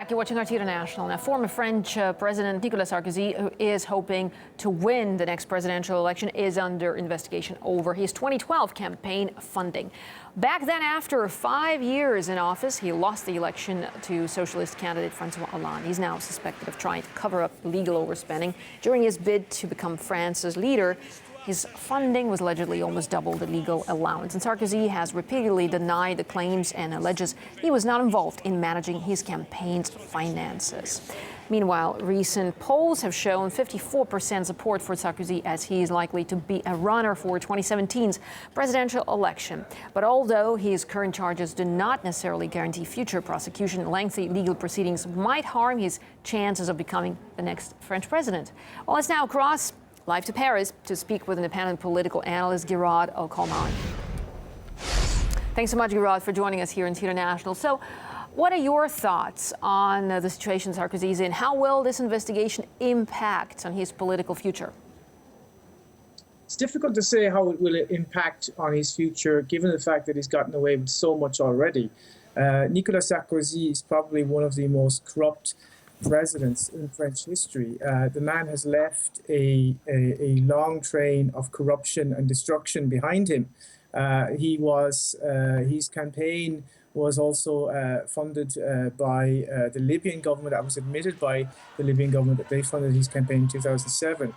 back. You're watching RT International. Now, former French President Nicolas Sarkozy, who is hoping to win the next presidential election, is under investigation over his 2012 campaign funding. Back then, after 5 years in office, he lost the election to socialist candidate François Hollande. He's now suspected of trying to cover up legal overspending during his bid to become France's leader. His funding was allegedly almost double the legal allowance. And Sarkozy has repeatedly denied the claims and alleges he was not involved in managing his campaign's finances. Meanwhile, recent polls have shown 54% support for Sarkozy as he is likely to be a runner for 2017's presidential election. But although his current charges do not necessarily guarantee future prosecution, lengthy legal proceedings might harm his chances of becoming the next French president. Well, let's now cross live to Paris to speak with independent political analyst Gearóid Ó Colmáin. Thanks so much, Gearóid, for joining us here in International. So, what are your thoughts on the situation Sarkozy is in? How will this investigation impact on his political future? It's difficult to say how it will impact on his future, given the fact that he's gotten away with so much already. Nicolas Sarkozy is probably one of the most corrupt presidents in French history. The man has left a long train of corruption and destruction behind him. His campaign was also funded by the Libyan government. That was admitted by the Libyan government that they funded his campaign in 2007.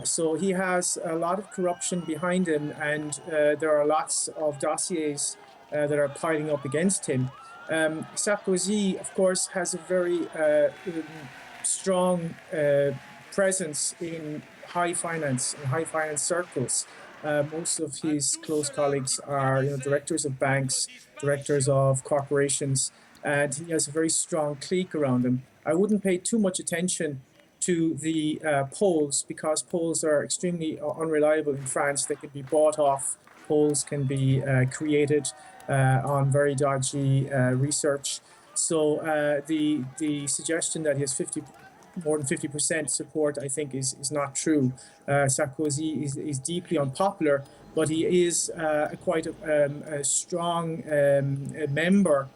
So he has a lot of corruption behind him, and there are lots of dossiers that are piling up against him. Sarkozy, of course, has a very strong presence in high finance circles. Most of his close colleagues are, directors of banks, directors of corporations, and he has a very strong clique around him. I wouldn't pay too much attention to the polls, because polls are extremely unreliable in France. They can be bought off. Polls can be created on very dodgy research. So the suggestion that he has more than 50% support, I think, is not true. Sarkozy is deeply unpopular, but he is quite a strong member,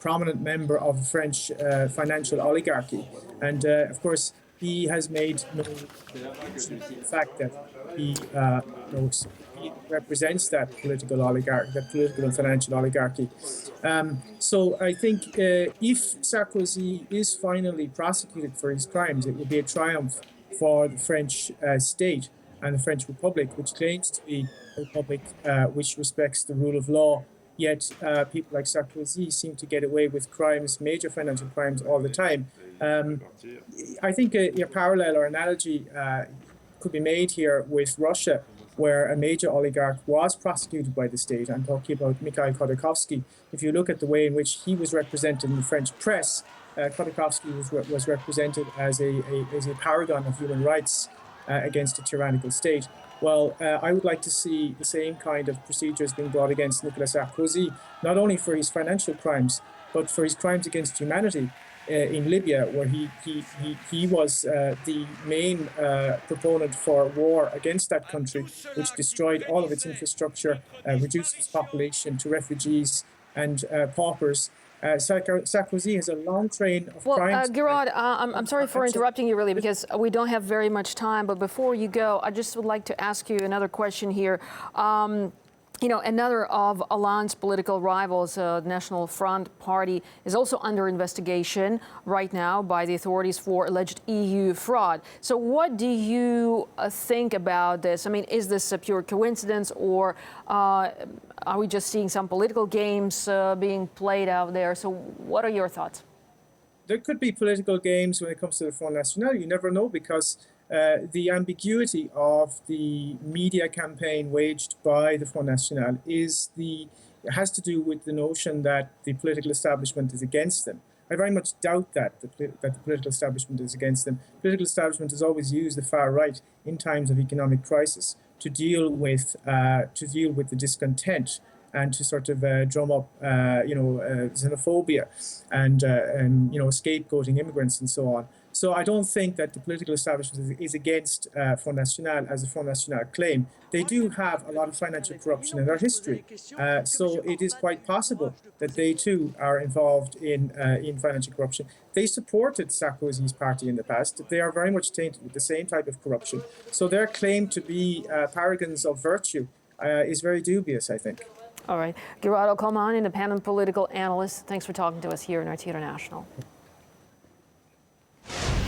prominent member of the French financial oligarchy. And of course, he has made no mention of the fact that he represents that political oligarchy, that political and financial oligarchy. So I think if Sarkozy is finally prosecuted for his crimes, it will be a triumph for the French state and the French Republic, which claims to be a republic which respects the rule of law. Yet people like Sarkozy seem to get away with crimes, major financial crimes, all the time. I think a parallel or analogy could be made here with Russia, where a major oligarch was prosecuted by the state. I'm talking about Mikhail Khodorkovsky. If you look at the way in which he was represented in the French press, Khodorkovsky was represented as a paragon of human rights against a tyrannical state. Well, I would like to see the same kind of procedures being brought against Nicolas Sarkozy, not only for his financial crimes, but for his crimes against humanity in Libya, where he was the main proponent for war against that country, which destroyed all of its infrastructure, reduced its population to refugees and paupers. Sarkozy has a long train of crimes. Gearóid, I'm sorry for interrupting you, really, because we don't have very much time. But before you go, I just would like to ask you another question here. Another of Hollande's political rivals, the National Front Party, is also under investigation right now by the authorities for alleged EU fraud. So what do you think about this? I mean, is this a pure coincidence, or are we just seeing some political games being played out there? So what are your thoughts? There could be political games when it comes to the Front National. You never know, because the ambiguity of the media campaign waged by the Front National has to do with the notion that the political establishment is against them. I very much doubt that the political establishment is against them. Political establishment has always used the far right in times of economic crisis to deal with the discontent and to sort of drum up, xenophobia and scapegoating immigrants and so on. So I don't think that the political establishment is against Front National as a Front National claim. They do have a lot of financial corruption in their history. So it is quite possible that they too are involved in financial corruption. They supported Sarkozy's party in the past. They are very much tainted with the same type of corruption. So their claim to be paragons of virtue is very dubious, I think. All right. Gearóid Ó Colmáin, independent political analyst. Thanks for talking to us here in RT International.